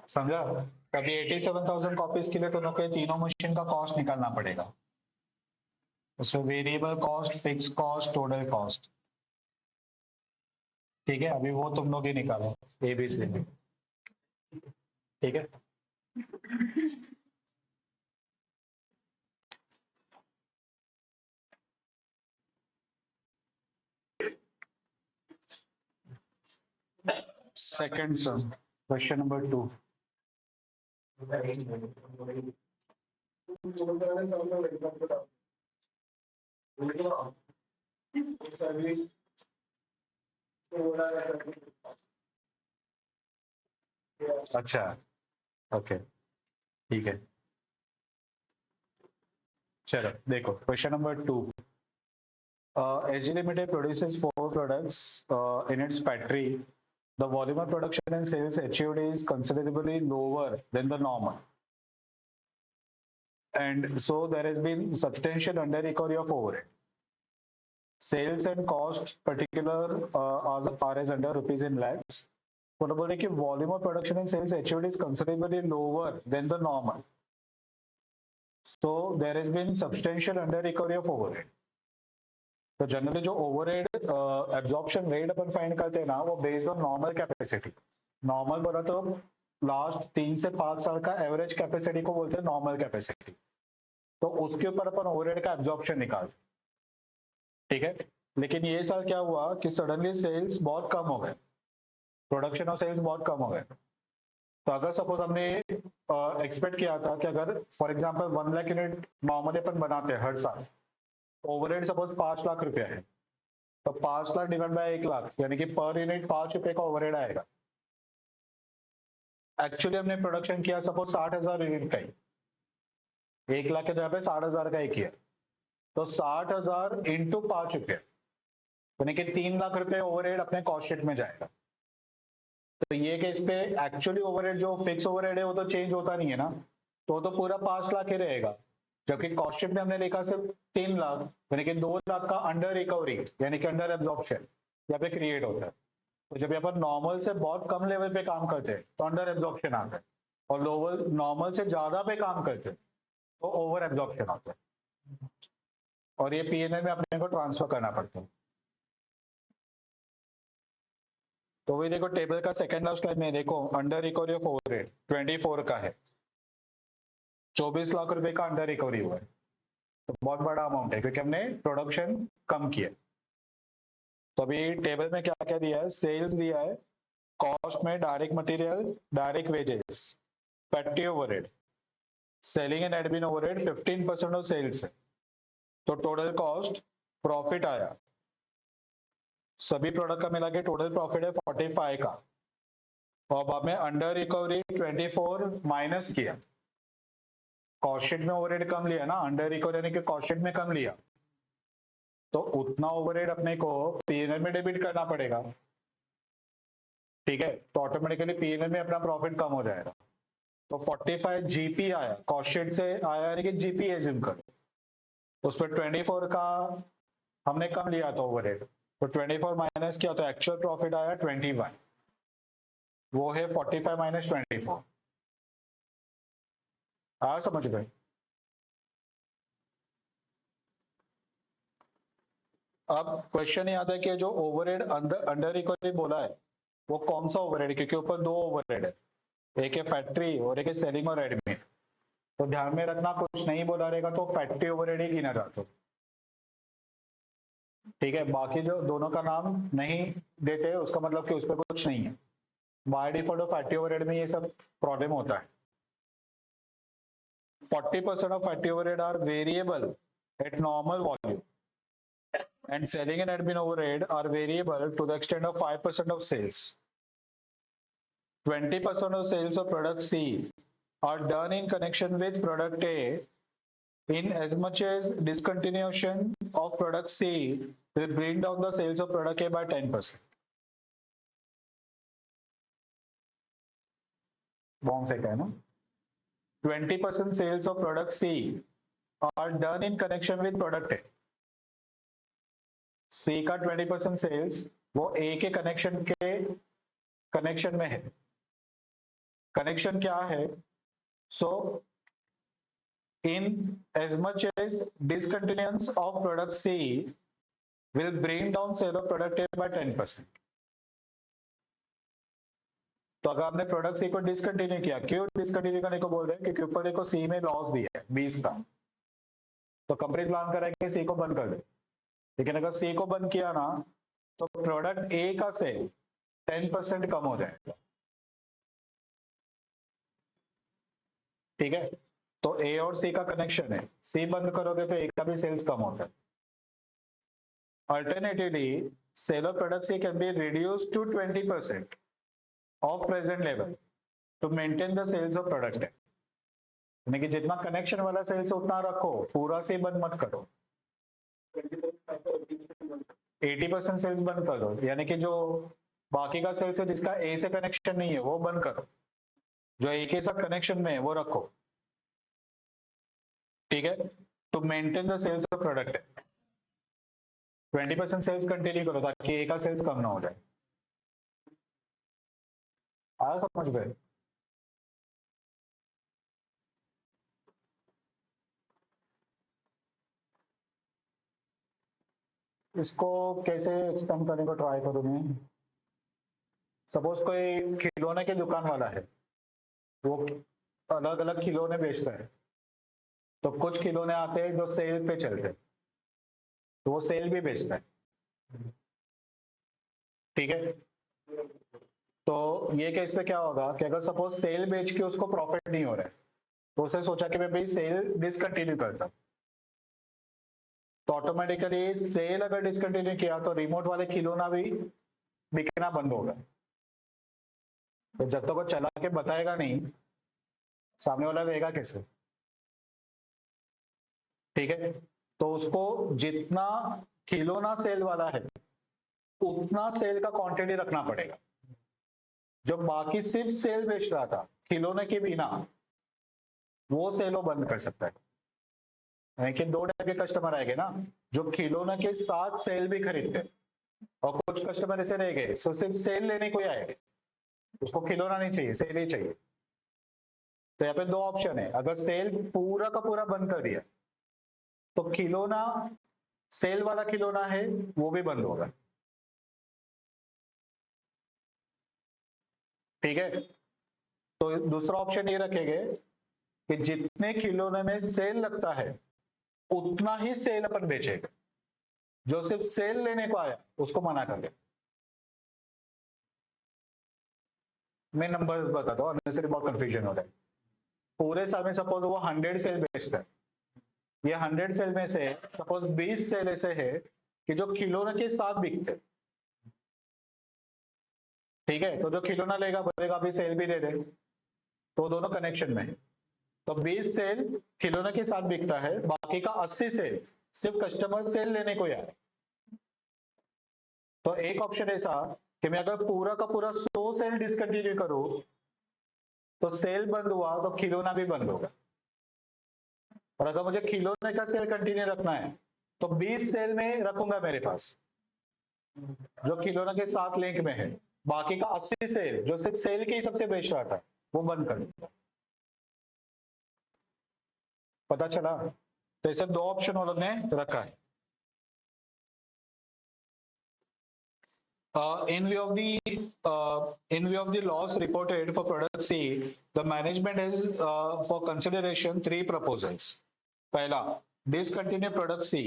समझा? कभी 87,000 कॉपीज के लिए दोनों के तीनों मशीन का कॉस्ट निकालना पड़ेगा। उसमें variable cost, fix cost, total cost. ठीक है, अभी वो तुम लोग ही निकालो ए बी सी। ठीक है, सेकंड सम, क्वेश्चन नंबर 2। अच्छा, ओके, ठीक है। चलो देखो question number 2। SG Limited produces 4 products in its factory. The volume of production and sales achieved is considerably lower than the normal. And so there has been substantial under recovery of overhead. Sales and cost particular are as under rupees in lakhs. तो बोले कि volume of production and sales achieved is considerably lower than the normal. So there has been substantial under recovery of overhead. तो generally जो overhead absorption rate अपन find करते हैं ना, वो based on normal capacity. Normal बोला तो last 3 से 5 साल का एवरेज कैपेसिटी को बोलते हैं नॉर्मल कैपेसिटी। तो उसके ऊपर अपन ओवरहेड का एब्जॉर्प्शन निकाल। ठीक है, लेकिन ये साल क्या हुआ कि सडनली सेल्स बहुत कम हो गए, प्रोडक्शन और सेल्स बहुत कम हो गए। तो अगर सपोज हमने एक्सपेक्ट किया था कि अगर for example 1 lakh unit normally अपन बनाते हैं हर साल, ओवरहेड सपोज 5 लाख रुपया है, तो 5 लाख डिवाइड बाय 1 लाख यानी कि पर यूनिट 5 रुपए का ओवरहेड आएगा। एक्चुअली हमने प्रोडक्शन किया सपोज 60,000 यूनिट का ही, 1 लाख के जगह पे 60,000 का ही किया, तो 60,000 इंटू 5 रुपये यानी कि 3 लाख रुपए ओवरहेड अपने कॉस्ट शीट में जाएगा। तो ये केस पे एक्चुअली ओवरहेड जो फिक्स ओवरहेड है वो तो चेंज होता नहीं है ना, तो पूरा 5 लाख ही रहेगा। जबकि कॉस्ट शीट में हमने लिखा सिर्फ 3 लाख यानी कि 2 लाख का अंडर रिकवरी यानी कि अंडर एब्जॉर्प्शन यहाँ पे क्रिएट होता है। तो जब अपन नॉर्मल से बहुत कम लेवल पे काम करते हैं तो अंडर एब्जॉर्प्शन आता है, और लोअर नॉर्मल से ज्यादा पे काम करते हैं तो ओवर एब्जॉर्प्शन आता है, और ये पीएनएल में अपने को ट्रांसफर करना पड़ता है। तो वही देखो टेबल का सेकंड लास्ट लाइन में देखो, अंडर रिकवरी ऑफ ओवरहेड 24 का है, 24 लाख रुपए का अंडर रिकवरी हुआ है। तो बहुत बड़ा अमाउंट है क्योंकि हमने प्रोडक्शन कम किया। तो अभी टेबल में क्या क्या दिया है, सेल्स दिया है, कॉस्ट में direct material, direct wages, factory overhead, selling and admin overhead 15% of sales है। तो टोटल कॉस्ट प्रॉफिट आया, सभी प्रोडक्ट का मिला के टोटल प्रॉफिट है 45 का। अब हमें अंडर रिकवरी 24 माइनस किया, कॉस्ट शीट में ओवरहेड कम लिया ना, अंडर रिकवरी यानी कि कॉस्ट शीट में कम लिया, तो उतना ओवरहेड अपने को पीएनएल में डेबिट करना पड़ेगा। ठीक है, तो ऑटोमेटिकली पीएनएल में अपना प्रॉफिट कम हो जाएगा। तो 45 जीपी आया, कॉस्ट शीट से आया यानी कि जीपी एज्यूम कर, उस पर 24 का हमने कम लिया था ओवरहेड, तो 24 माइनस किया तो एक्चुअल प्रॉफिट आया 21। वो है 45 माइनस 24। समझ गए? अब क्वेश्चन ये आता है कि जो ओवरहेड अंडर रिकवरी बोला है वो कौन सा ओवरहेड है, क्योंकि ऊपर दो ओवरहेड है, एक है फैक्ट्री और एक है सेलिंग और एडमिन। तो ध्यान में रखना, कुछ नहीं बोला रहेगा तो फैक्ट्री ओवरहेड ही गिना जाता है। ठीक है, बाकी जो दोनों का नाम नहीं देते उसका मतलब कि उस पर कुछ नहीं है। बाय डिफॉल्ट फैक्ट्री ओवरहेड में ये सब प्रॉब्लम होता है। 40% of factory overhead are variable at normal volume, and selling and admin overhead are variable to the extent of 5% of sales. 20% of sales of product C are done in connection with product A, in as much as discontinuation of product C will bring down the sales of product A by 10%. Wrong side है ना? 20% sales of product C are done in connection with product A. C का 20% sales वो A के connection में है। Connection क्या है? सो in as much as discontinuance of product C will bring down sale of product A by 10%. तो अगर आपने प्रोडक्ट सी को डिसकंटिन्यू किया, क्यों डिसकंटिन्यू करने को बोल रहे हैं? क्योंकि ऊपर देखो सी में लॉस दिया है 20 का, तो कंपनी प्लान कर रहा है कि सी को बंद कर दे। लेकिन अगर सी को बंद किया ना तो प्रोडक्ट ए का सेल 10% कम हो जाएगा। ठीक है, तो ए और सी का कनेक्शन है, सी बंद करोगे तो ए का भी सेल्स कम होता है। Alternatively, sale of product C can be reduced to 20% of present level to maintain the sales of product A. यानी कि जितना कनेक्शन वाला सेल्स उतना रखो, पूरा से बंद मत करो। 80% सेल्स बंद कर दो, यानी कि जो बाकी का सेल्स है जिसका ए से कनेक्शन नहीं है वो बंद करो, जो ए के साथ कनेक्शन में है वो रखो। ठीक है, to maintain the sales of product है। 20% सेल्स कंटिन्यू करो ताकि ए का सेल्स कम ना हो जाए। आया समझ गए? इसको कैसे एक्सप्लेन करने को ट्राई करूं मैं? सपोज कोई खिलौने की दुकान वाला है, वो अलग अलग खिलौने बेचता है, तो कुछ खिलौने आते हैं जो सेल पे चलते हैं, तो वो सेल भी बेचता है। ठीक है, तो ये केस पे क्या होगा कि अगर सपोज सेल बेच के उसको प्रॉफिट नहीं हो रहा है तो उसने सोचा कि मैं भाई सेल डिसकंटिन्यू करता, तो ऑटोमेटिकली सेल अगर डिसकंटिन्यू किया तो रिमोट वाले खिलौना भी बिकना बंद होगा। तो जब तक वो चला के बताएगा नहीं, सामने वाला लेगा कैसे? ठीक है, तो उसको जितना खिलौना सेल वाला है उतना सेल का क्वांटिटी रखना पड़ेगा। जो बाकी सिर्फ सेल बेच रहा था खिलौने के बिना, वो सेल वो बंद कर सकता है। लेकिन दो टाइप के कस्टमर आएंगे ना, जो खिलौने के साथ सेल भी खरीदते हैं, और कुछ कस्टमर ऐसे रह गए तो सिर्फ सेल लेने को ही आएंगे, उसको खिलौना नहीं चाहिए, सेल ही चाहिए। तो यहाँ पे दो ऑप्शन है, अगर सेल पूरा का पूरा बंद कर दिया तो खिलौना, सेल वाला खिलौना है वो भी बंद होगा। ठीक है, तो दूसरा ऑप्शन ये रखेंगे कि जितने खिलौने में सेल लगता है उतना ही सेल अपन बेचेगा, जो सिर्फ सेल लेने को आया उसको मना कर दे। मैं नंबर बताता हूँ, अननेसेसरी बहुत कंफ्यूजन हो रहा है। पूरे साल में सपोज वो 100 सेल बेचता है, ये 100 सेल में से सपोज 20 सेल ऐसे है कि जो खिलौने के साथ बिकते। ठीक है, तो जो खिलौना लेगा बोलेगा अभी सेल भी दे दे, तो दोनों कनेक्शन में है। तो 20 सेल खिलौने के साथ बिकता है, बाकी का 80 सेल सिर्फ कस्टमर सेल लेने को ही आए। तो एक ऑप्शन ऐसा कि मैं अगर पूरा का पूरा 100 सेल डिसकंटिन्यू करूं तो सेल बंद हुआ तो खिलौना भी बंद होगा। और अगर मुझे खिलौने का सेल कंटिन्यू रखना है तो 20 सेल में रखूंगा मेरे पास जो खिलौने के साथ लिंक में है, बाकी का 80 सेल जो सिर्फ सेल के हिसाब से बेच रहा था वो बंद कर दिया। पता चला? तो ऐसे दो ऑप्शन वो लोग ने रखा है। In view of the loss reported for product C, the management has for consideration three proposals. पहला, discontinue product C.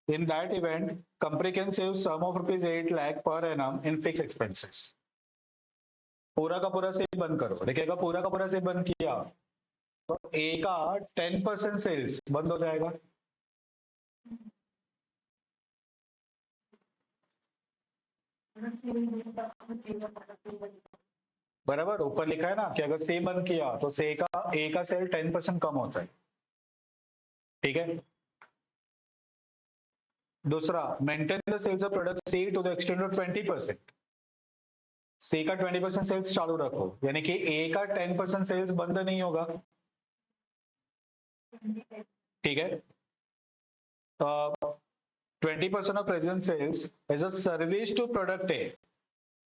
In that event, company can save sum of rupees 8 lakh per annum in fixed expenses. पूरा का पूरा cell बंद करो, देखिएगा पूरा का पूरा सेल बंद किया तो ए का 10% सेल्स बंद हो जाएगा। बराबर, ऊपर लिखा है ना कि अगर से बंद किया तो से का ए का सेल 10% कम होता है। ठीक है। दूसरा, maintain the sales of product C to the extent of 20%। C का 20% सेल्स चालू रखो, यानी कि ए का 10% सेल्स बंद नहीं होगा। ठीक है। 20% of present sales as a service to product A.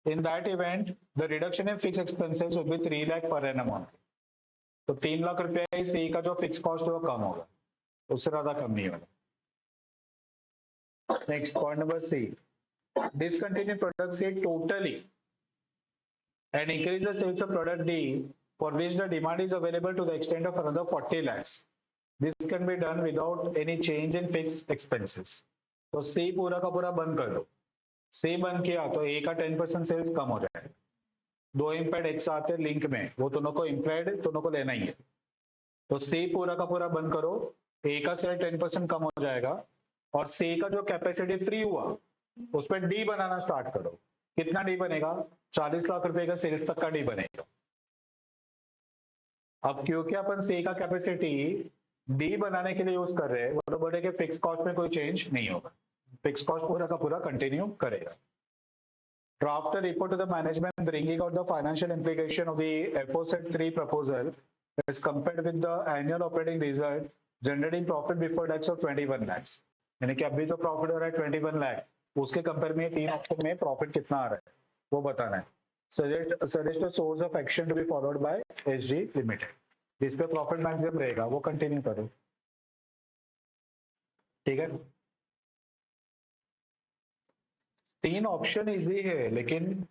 In that event, the reduction in fixed expenses will be 3 lakh per annum only. तो 3 लाख रुपया से का जो फिक्स कॉस्ट है वो कम होगा, उससे ज्यादा कम नहीं होगा। Next point number C, discontinue product C totally and increase the sales of product D for which the demand is available to the extent of another 40 lakhs. This can be done without any change in fixed expenses. तो C पूरा का पूरा बंद कर दो। C बंद किया तो A का 10% सेल्स कम हो जाएगा। दो इम्प्लाइड एक साथ है लिंक में, वो दोनों को इम्प्लाइड दोनों को लेना ही है। तो C पूरा का पूरा बंद करो, A का सेल 10% कम हो जाएगा और C का जो कैपेसिटी फ्री हुआ उस पर डी बनाना स्टार्ट करो। कितना डी बनेगा? 40 लाख रुपए का सेल्स तक का डी बनेगा। अब क्योंकि अपन सी का कैपेसिटी डी बनाने के लिए यूज कर रहे हैं, वो बोले कि फिक्स कॉस्ट में कोई चेंज नहीं होगा, फिक्स कॉस्ट पूरा का पूरा कंटिन्यू करेगा। Draft report to the management bringing out the financial implication of the एफोसेट 3 proposal as compared with the annual operating result generating profit before tax of 21 lakh. यानी कि अभी जो प्रॉफिट हो रहा है 21 लाख, उसके कंपेयर में तीन ऑप्शन में प्रॉफिट कितना आ रहा है वो बताना है। Suggest a source of action to be followed by SG limited, जिस पे प्रॉफिट मैक्सिमम रहेगा वो कंटिन्यू करो। ठीक है। तीन ऑप्शन इजी है, लेकिन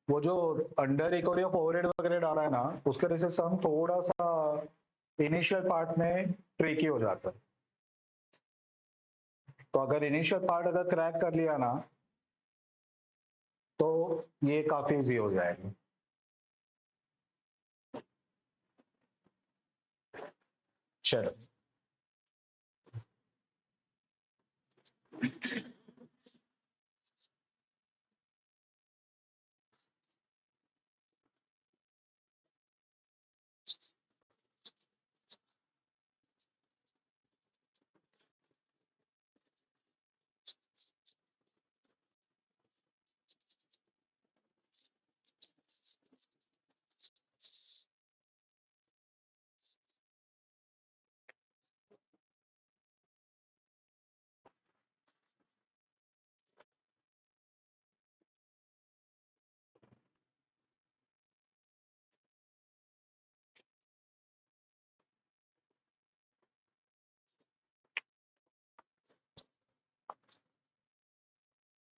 वो जो अंडर रिकवरी ऑफ ओवरहेड वगैरह डाला है ना, उसके वजह से सम थोड़ा सा इनिशियल पार्ट में ट्रिकी हो जाता है। तो अगर इनिशियल पार्ट अगर क्रैक कर लिया ना तो ये काफी इजी हो जाएगा। चलो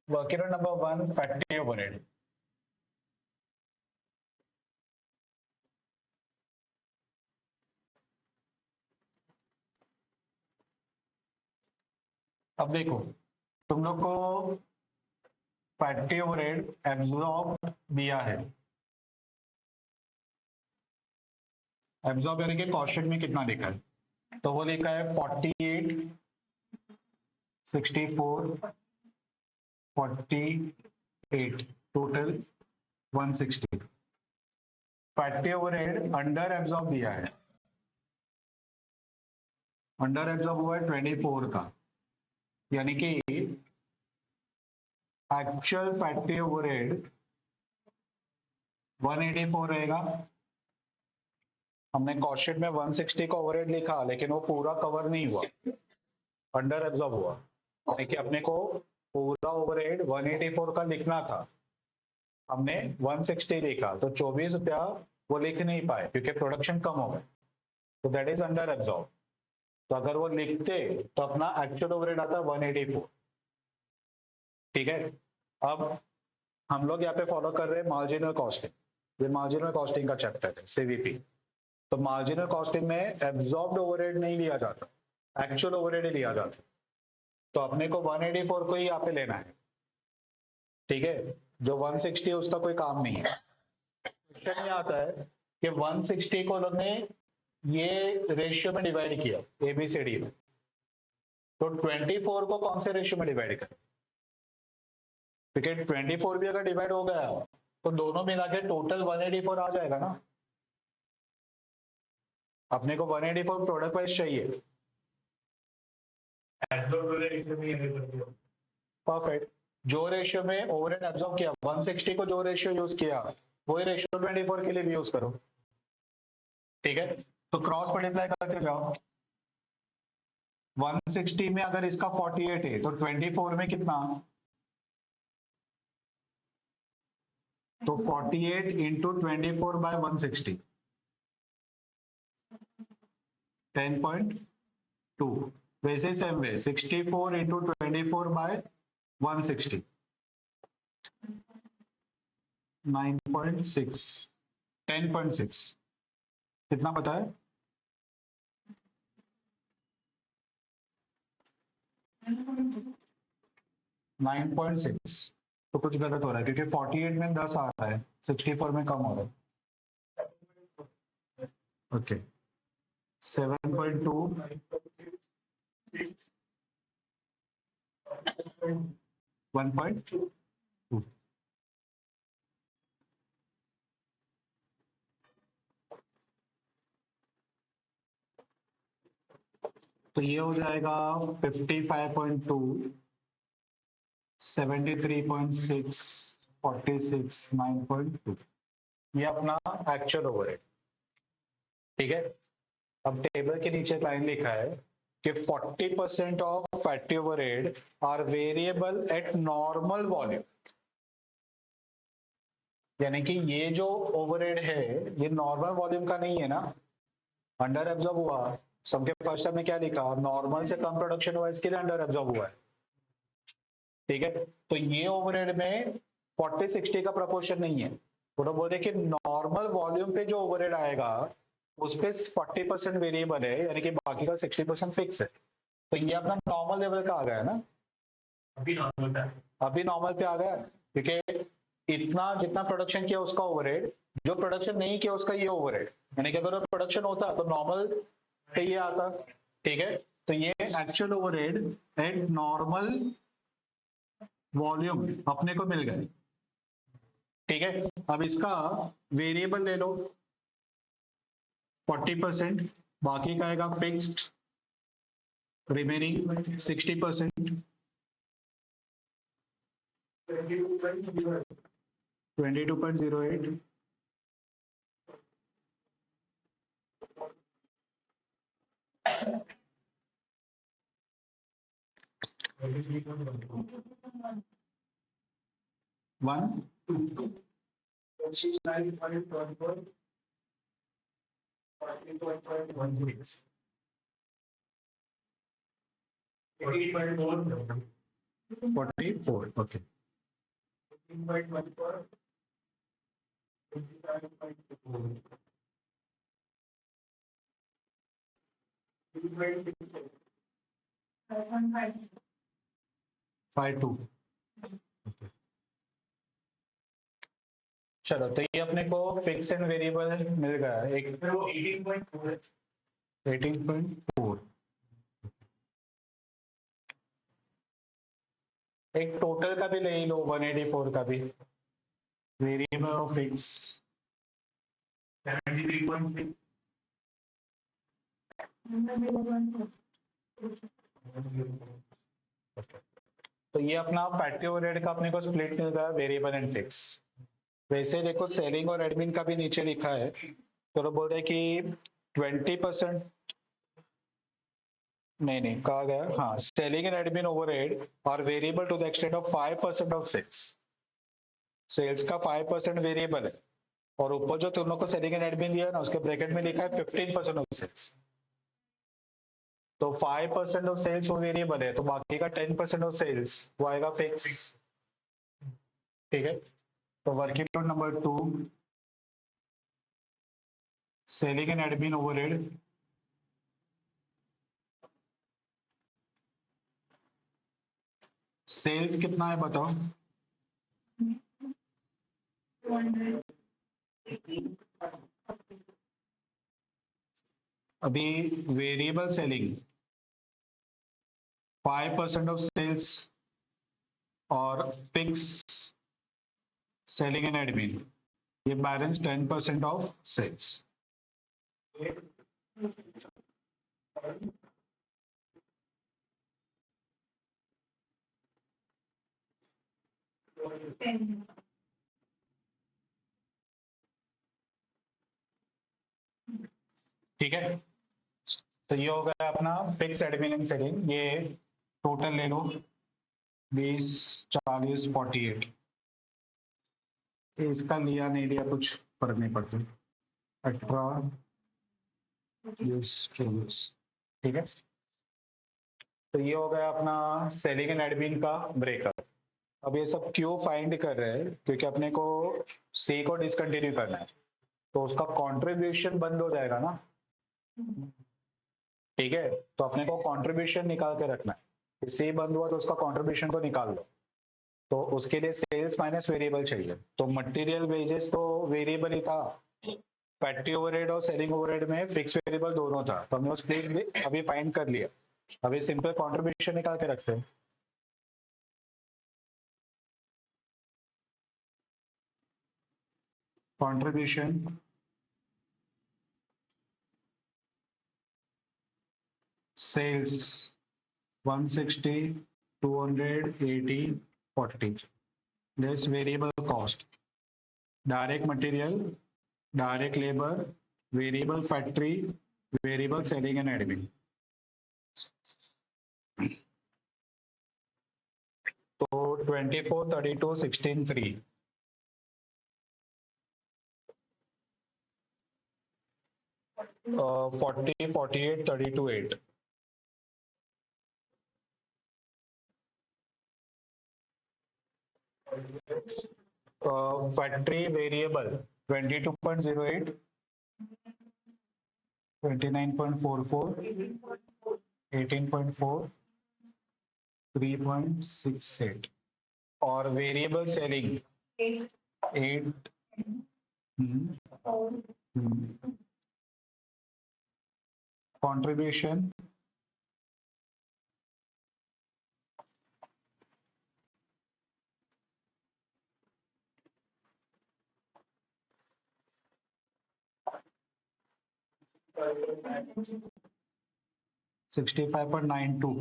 working note number 1, factory overhead. अब देखो, तुम लोग को फैक्ट्री ओवरहेड एब्जॉर्ब दिया है। एब्जॉर्ब यानी कि कॉस्ट में कितना लिखा है, तो वो लिखा है 48, 64, 48, total 160। Factory overhead under absorb दिया है, अंडर एब्जॉर्ब हुआ है 24 का, यानी कि एक्चुअल फैक्ट्री ओवरहेड 184 रहेगा। हमने कॉस्ट शीट में 160 का ओवरहेड लिखा, लेकिन वो पूरा कवर नहीं हुआ, अंडर एब्जॉर्ब हुआ। यानी कि अपने को पूरा ओवरहेड 184 का लिखना था, हमने 160 लिखा तो 24 रुपया वो लिख नहीं पाए क्योंकि प्रोडक्शन कम हो गए, तो दैट इज अंडर एब्जॉर्ब। तो अगर वो लिखते तो अपना एक्चुअल ओवरहेड आता 184। ठीक है, अब हम लोग यहाँ पे फॉलो कर रहे हैं मार्जिनल कॉस्टिंग। ये मार्जिनल कॉस्टिंग का चैप्टर है, सीवीपी। तो मार्जिनल कॉस्टिंग में एब्जॉर्ब्ड ओवरहेड नहीं लिया जाता, एक्चुअल ओवरहेड ही लिया जाता। तो अपने को 184 को ही यहाँ पे लेना है। ठीक है, जो 160 है उसका कोई काम नहीं है। क्वेश्चन ये आता है कि 160 को लोग ने ये रेशियो में डिवाइड किया एबीसीडी में, तो 24 को कौन से रेशियो में डिवाइड करें? क्योंकि 24 भी अगर डिवाइड हो गया तो दोनों मिला के टोटल 184 आ जाएगा ना। अपने को 184 प्रोडक्ट वाइज चाहिए। परफेक्ट। जो रेशियो में ओवरहेड एब्जॉर्ब किया 160 को, जो रेशियो यूज किया वही रेशियो 24 के लिए भी यूज करो। ठीक है, तो क्रॉस मल्टीप्लाई करके जाओ। 160 में अगर इसका 48 है तो 24 में कितना? तो 48 इंटू 24 बाय 160, 10.2। वैसे सेम वे 64 इंटू 24 बाय 160, 9.6, 10.6। कितना पता है? 9.6। तो कुछ गलत हो रहा है क्योंकि 48 में 10 आ रहा है, 64 में कम हो रहा है। ओके, 7.2, 1.2। तो ये हो जाएगा 55.2, 73.6, 46, 9.2। ये अपना एक्चुअल ओवरहेड। ठीक है, अब टेबल के नीचे लाइन लिखा है कि 40% of factory overhead are variable at normal volume. यानी कि ये जो ओवरहेड है ये नॉर्मल वॉल्यूम का नहीं है ना, अंडर एब्जॉर्ब हुआ। सबके फर्स्ट टाइम में क्या लिखा? नॉर्मल से कम प्रोडक्शन हुआ इसके लिए अंडर एब्जॉर्ब हुआ है। ठीक है, तो ये ओवरहेड में 40-60 का प्रोपोर्शन नहीं है। वो लोग बोल रहे कि नॉर्मल वॉल्यूम पे जो ओवरहेड आएगा उस पे 40% वेरिएबल है, यानी कि बाकी का 60% फिक्स है। तो ये अपना नॉर्मल लेवल का आ गया ना, अभी नॉर्मल पे आ गया क्योंकि इतना जितना प्रोडक्शन किया उसका ओवरहेड, जो प्रोडक्शन नहीं किया उसका ये ओवरहेड, यानी कि अगर प्रोडक्शन होता तो नॉर्मल पे ये आता। ठीक है, तो ये actual overhead eight normal volume अपने को मिल गए। ठीक है, अब इसका वेरिएबल ले लो 40%, बाकी का आएगा फिक्स्ड, रिमेनिंग 60%, 22.08। One 44, okay. 52। चलो, तो ये अपने को फिक्स एंड वेरिएबल मिल गया एक 18.4। 18.4। एक टोटल का भी ले ही लो 184 का भी, वेरिएबल और फिक्स 73.6। तो ये अपना फैक्ट्री ओवरहेड का अपने को स्प्लिट मिल गया वेरिएबल एंड फिक्स। वैसे देखो सेलिंग और एडमिन का भी नीचे लिखा है, तो बोल रहे कि 20%, नहीं कहा गया, हाँ, selling and admin overhead are variable to the extent of 5% of 6। Sales का 5% वेरिएबल है और ऊपर जो तुम लोग को सेलिंग एंड एडमिन दिया है ना उसके ब्रैकेट में लिखा है 15% ऑफ सेल्स। तो 5% ऑफ सेल्स वो वेरिएबल है, तो बाकी का 10% ऑफ सेल्स वो आएगा फिक्स। ठीक है, तो working note number 2, selling and admin overhead sales कितना है बताओ? अभी वेरिएबल सेलिंग 5% ऑफ सेल्स और फिक्स सेलिंग एंड एडमिन ये बैलेंस 10% ऑफ सेल्स। ठीक है, तो ये हो गया अपना फिक्स एडमिन एंड सेलिंग। ये टोटल ले लो 20 40 48, इसका लिया नहीं लिया कुछ फर्क नहीं पड़ता, 18 20 24। ठीक है, तो ये हो गया अपना सेलिंग एंड एडमिन का ब्रेकअप। अब ये सब क्यों फाइंड कर रहे हैं? क्योंकि अपने को सी को डिसकंटिन्यू करना है, तो उसका कंट्रीब्यूशन बंद हो जाएगा ना। ठीक है, तो अपने को कंट्रीब्यूशन निकाल के रखना है। सी बंद हुआ तो उसका कंट्रीब्यूशन को निकाल लो। तो उसके लिए सेल्स माइनस वेरिएबल चाहिए, तो मटेरियल वेजेस तो वेरिएबल ही था, फैक्ट्री ओवरहेड और सेलिंग ओवरहेड में फिक्स वेरिएबल दोनों था, तो हमने उस स्प्लिट अभी फाइंड कर लिया। अभी सिंपल कंट्रीब्यूशन निकाल के रखते हैं। Contribution sales 160 200 80 40 less variable cost, direct material, direct labour, variable factory, variable selling and admin. तो 24 32 16 3 40 48 32 8। फैक्ट्री वेरिएबल 22.08 29.44 18.4 3.68 और वेरिएबल सेलिंग 8 कंट्रीब्यूशन 65.92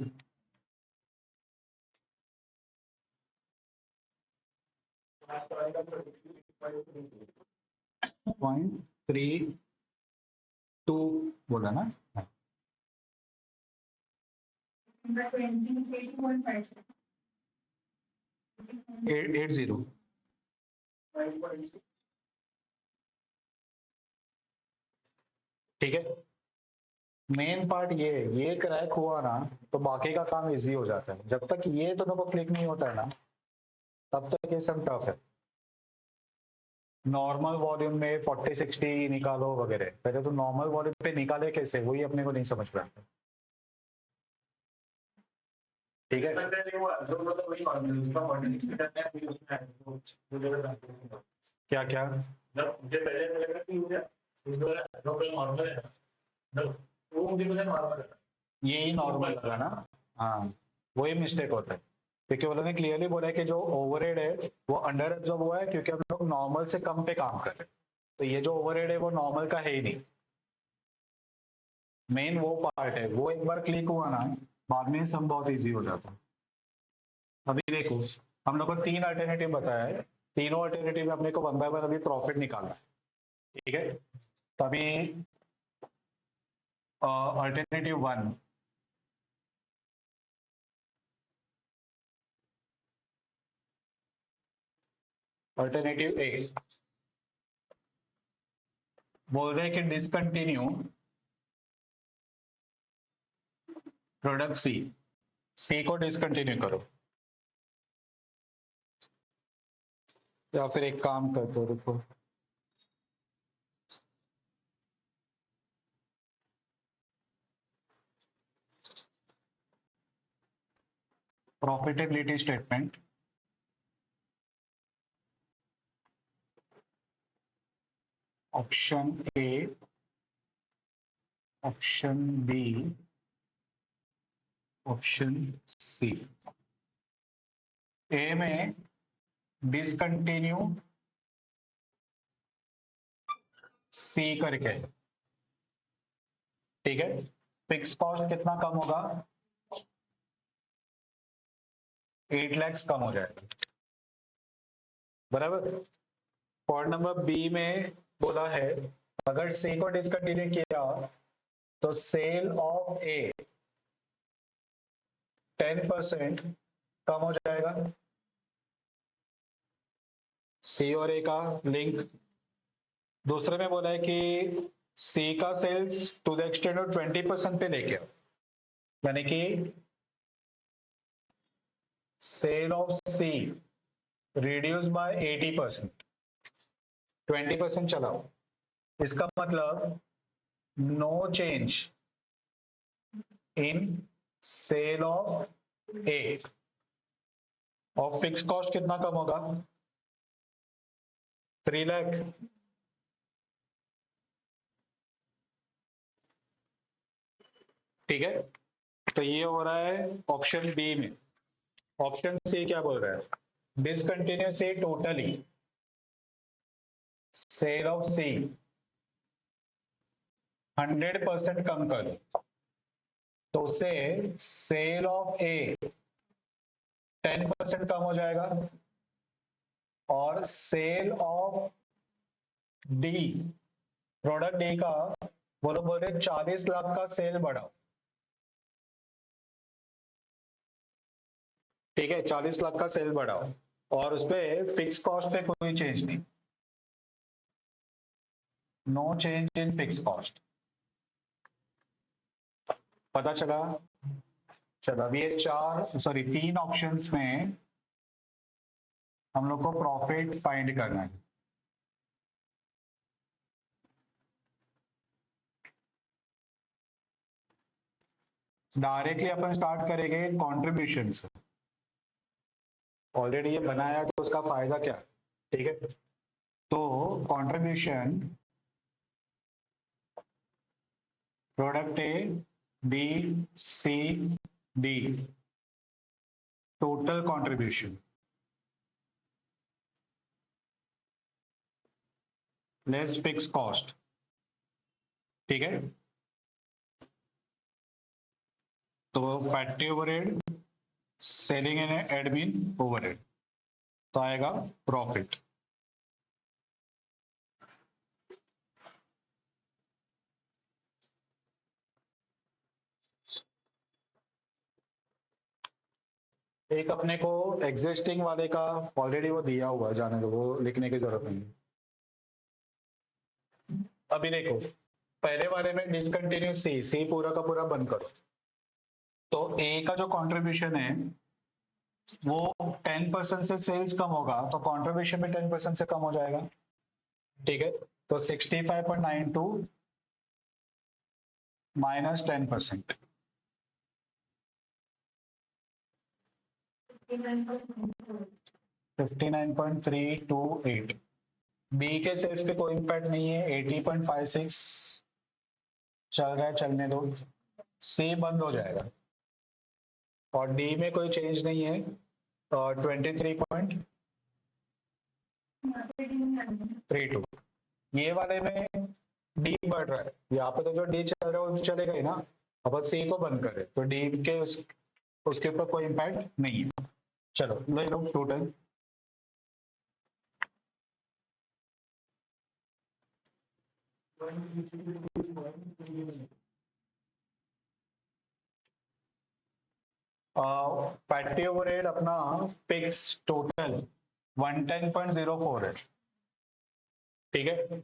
0.32 बोला ना? 880। ठीक है, मेन पार्ट ये क्रैक हुआ ना तो बाकी का काम इजी हो जाता है। जब तक ये दोनों को क्लिक नहीं होता है ना तब तक ये सब टफ है। नॉर्मल वॉल्यूम में 40 60 निकालो वगैरह, पहले तो नॉर्मल वॉल्यूम पे निकाले कैसे वही अपने को नहीं समझ में आता। ठीक है, क्या क्या यही नॉर्मल लगा ना? हाँ, वही मिस्टेक होता है क्योंकि उन्होंने क्लियरली बोला है कि जो ओवरहेड है वो अंडर एब्जॉर्ब हुआ है क्योंकि हम लोग नॉर्मल से कम पे काम कर रहे हैं। तो ये जो ओवरहेड है वो नॉर्मल का है ही नहीं। मेन वो पार्ट है, वो एक बार क्लिक हुआ ना बाद में सब बहुत इजी हो जाता है। अभी देखो, हम लोग को 3 अल्टरनेटिव बताया है, तीनों अल्टरनेटिव में अपने को 1 बाय 1 अभी प्रॉफिट निकालना है। ठीक है, तो अभी अल्टरनेटिव 1, अल्टरनेटिव ए बोल रहे हैं कि डिसकंटिन्यू प्रोडक्ट सी, सी को डिसकंटिन्यू करो। या फिर एक काम कर दो, रुको, profitability statement, option A, option B, option C. A में डिसकंटिन्यू सी करके, ठीक है। फिक्स कॉस्ट कितना कम होगा? 8 लाख कम हो जाएगा, बराबर। पॉइंट नंबर बी में बोला है अगर सी को डिसकंटिन्यू किया तो सेल ऑफ ए 10% कम हो जाएगा। सी और ए का लिंक। दूसरे में बोला है कि सी का sales to the extend of 20% पे लेके आओ, यानी कि sale of C reduce by 80%, 20% चलाओ। इसका मतलब no change in sale of A, और फिक्स कॉस्ट कितना कम होगा? 3 लाख। ठीक है, तो ये हो रहा है ऑप्शन बी में। ऑप्शन सी क्या बोल रहा है? डिसकंटिन्यू से टोटली सेल ऑफ सी 100% कम कर दो, तो उससे सेल ऑफ ए 10% कम हो जाएगा, और sale of D, product D का वो लोग बोल रहे 40 लाख का सेल बढ़ाओ। ठीक है, 40 लाख का सेल बढ़ाओ, और उस पर फिक्स कॉस्ट पे कोई चेंज नहीं, no change in fix cost. पता चला? चलो, अब ये तीन ऑप्शंस में हम लोग को प्रॉफिट फाइंड करना है। डायरेक्टली अपन स्टार्ट करेंगे कंट्रीब्यूशन से। ऑलरेडी ये बनाया तो उसका फायदा क्या? ठीक है, तो contribution product A B C D, total contribution less fix cost. ठीक है, तो factory overhead, selling and admin overhead, तो आएगा प्रॉफिट। एक अपने को एग्जिस्टिंग वाले का ऑलरेडी वो दिया हुआ है, जाने दो, वो लिखने की जरूरत नहीं। अभी देखो, पहले वाले में डिसकंटिन्यू सी पूरा का पूरा बंद करो, तो ए का जो कंट्रीब्यूशन है वो 10% से सेल्स कम होगा, तो कंट्रीब्यूशन भी 10% से कम हो जाएगा। ठीक है, तो 65.92 माइनस 10%, 59.328। बी के सेल्स पे कोई इम्पैक्ट नहीं है, 80.56 चल रहा है, चलने दो। सी बंद हो जाएगा, और डी में कोई चेंज नहीं है, और 23.32। ये वाले में डी बढ़ रहा है, यहाँ पे तो जो डी चल रहा है वो चलेगा ही ना। अब सी को बंद करें तो डी के उसके ऊपर कोई इम्पैक्ट नहीं है। चलो ले लो टोटल। फैक्ट्री ओवरहेड अपना फिक्स टोटल 110.04 है, ठीक है।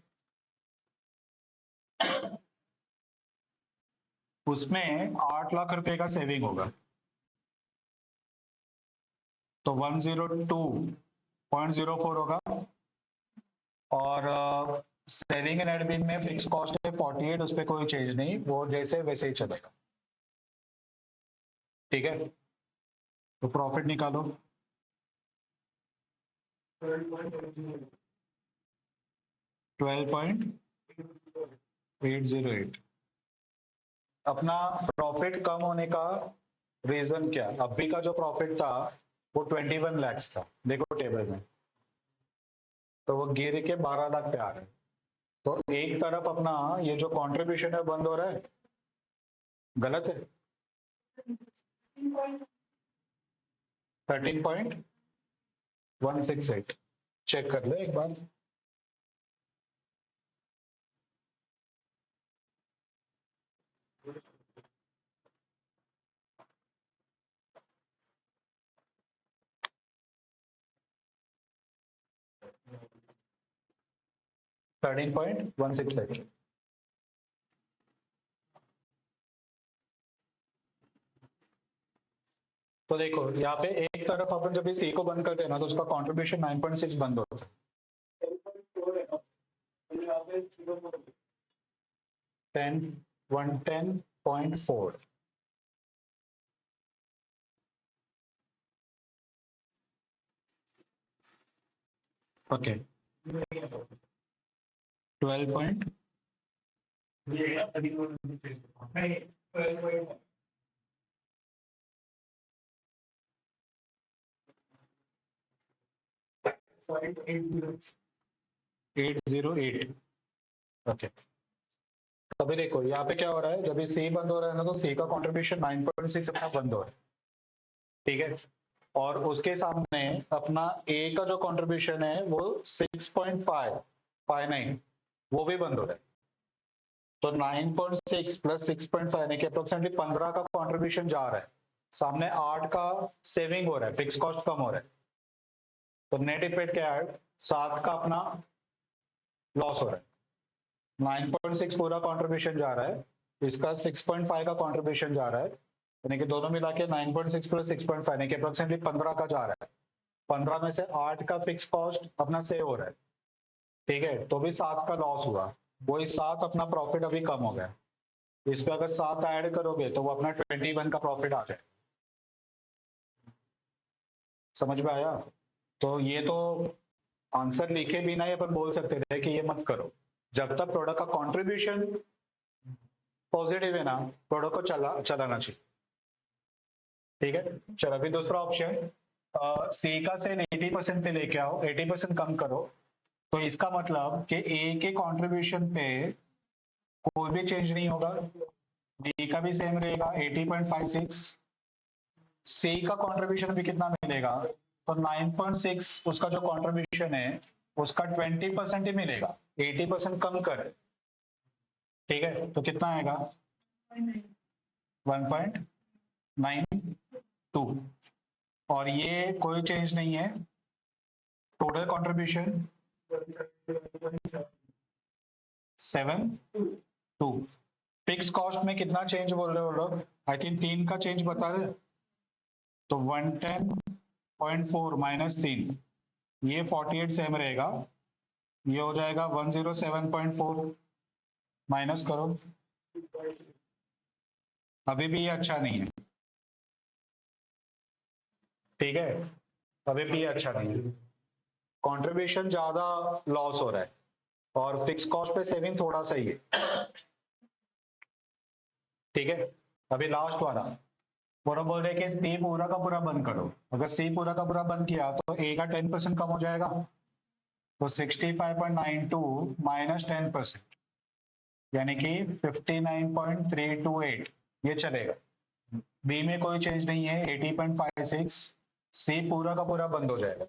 उसमें 8 लाख रुपए का सेविंग होगा, तो 102.04 होगा। और सेविंग एंड एडमिन में फिक्स कॉस्ट है 48, उस पर कोई चेंज नहीं, वो जैसे वैसे ही चलेगा, ठीक है। तो प्रॉफिट निकालो, 12.808। अपना प्रॉफिट कम होने का रीजन क्या? अभी का जो प्रॉफिट था वो 21 लैक्स था, देखो टेबल में, तो वो गिर के 12 लाख पे आ रहा है। तो एक तरफ अपना ये जो कंट्रीब्यूशन है बंद हो रहा है, गलत है। 13.168 चेक कर ले एक बार। Thirteen point one six eight. तो देखो यहाँ पे एक तरफ अपन जब सी को बंद करते हैं ना, तो उसका कंट्रीब्यूशन 9.6 बंद होता है, 110.4। ओके, 12. 808। ओके, अभी देखो यहाँ पे क्या हो रहा है, जब सी बंद हो रहा है ना, तो सी का कंट्रीब्यूशन 9.6 अपना बंद हो रहा है, ठीक है। और उसके सामने अपना ए का जो कंट्रीब्यूशन है वो 6.559 वो भी बंद हो रहा है। तो 9.6 प्लस 6.5 यानी कि अप्रोक्सीमेटली 15 का कंट्रीब्यूशन जा रहा है, सामने 8 का सेविंग हो रहा है, फिक्स कॉस्ट कम हो रहा है, तो नेट इफेक्ट क्या है, 7 का अपना लॉस हो रहा है। 9.6 पूरा कंट्रीब्यूशन जा रहा है, इसका 6.5 का कंट्रीब्यूशन जा रहा है, यानी कि दोनों मिला के 9.6 प्लस 6.5 यानी कि अप्रोक्सीमेटली 15 का जा रहा है। 15 में से 8 का फिक्स कॉस्ट अपना सेव हो रहा है, ठीक है, तो भी 7 का लॉस हुआ, वही 7 अपना प्रॉफिट अभी कम हो गया। इस पे अगर 7 ऐड करोगे तो वो अपना 21 का प्रॉफिट आ जाए। समझ में आया? तो ये तो आंसर लिखे बिना ही अपन बोल सकते थे कि ये मत करो, जब तक प्रोडक्ट का कंट्रीब्यूशन पॉजिटिव है ना, प्रोडक्ट को चलाना चाहिए, ठीक है। चलो अभी दूसरा ऑप्शन, सी का सेल 80% पे लेके आओ, 80% कम करो, तो इसका मतलब कि ए के कंट्रीब्यूशन पे कोई भी चेंज नहीं होगा, बी का भी सेम रहेगा 80.56, सी का कंट्रीब्यूशन भी कितना मिलेगा, तो 9.6 उसका जो कंट्रीब्यूशन है उसका 20% ही मिलेगा, 80% कम कर, ठीक है, तो कितना आएगा 1.92। और ये कोई चेंज नहीं है, टोटल कंट्रीब्यूशन 7.2। फिक्स कॉस्ट में कितना चेंज बोल रहे हो लोग? आई थिंक 3 का चेंज बता रहे, तो 110.4 माइनस 3, ये 48 सेम रहेगा, ये हो जाएगा 107.4, माइनस करो, अभी भी ये अच्छा नहीं है, ठीक है, अभी भी ये अच्छा नहीं है, कंट्रीब्यूशन ज्यादा लॉस हो रहा है और फिक्स कॉस्ट पे सेविंग थोड़ा सा ही है, ठीक है। अभी लास्ट वाला, वो बोल रहे कि सी पूरा का पूरा बंद करो, अगर सी पूरा का पूरा बंद किया तो ए का 10% कम हो जाएगा, तो 65.92 माइनस 10% यानी कि 59.328 ये चलेगा। बी में कोई चेंज नहीं है 80.56, सी पूरा का पूरा बंद हो जाएगा।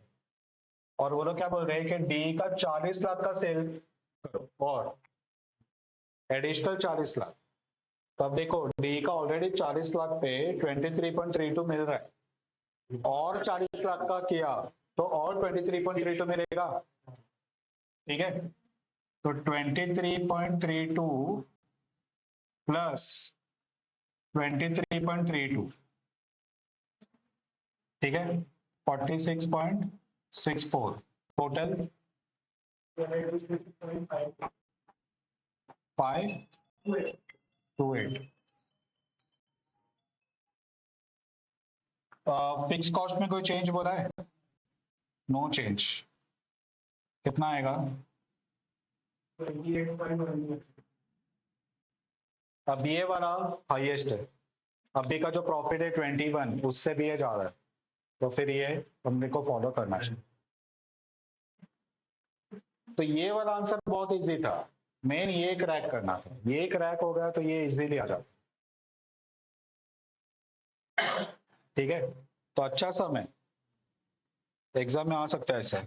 और वो लोग क्या बोल रहे हैं कि डी का 40 लाख का सेल करो और एडिशनल 40 लाख, तो अब देखो डी का ऑलरेडी 40 लाख पे 23.32 मिल रहा है, और 40 लाख का किया तो और और 23.32 मिलेगा। ठीक है, तो 23.32 प्लस 23.32, ठीक है, 46.64 टोटल 528। फिक्स कॉस्ट में कोई चेंज बोला है? No change. कितना आएगा? 28.1। अब ये वाला हाईएस्ट है, अभी का जो प्रॉफिट है 21, उससे भी ये ज्यादा है, तो फिर ये हमने को फॉलो करना चाहिए। तो ये वाला आंसर बहुत इजी था, मेन ये क्रैक करना था, ये क्रैक हो गया तो ये इजीली आ जाता। ठीक है, तो अच्छा सा मैं एग्जाम में आ सकता है ऐसा।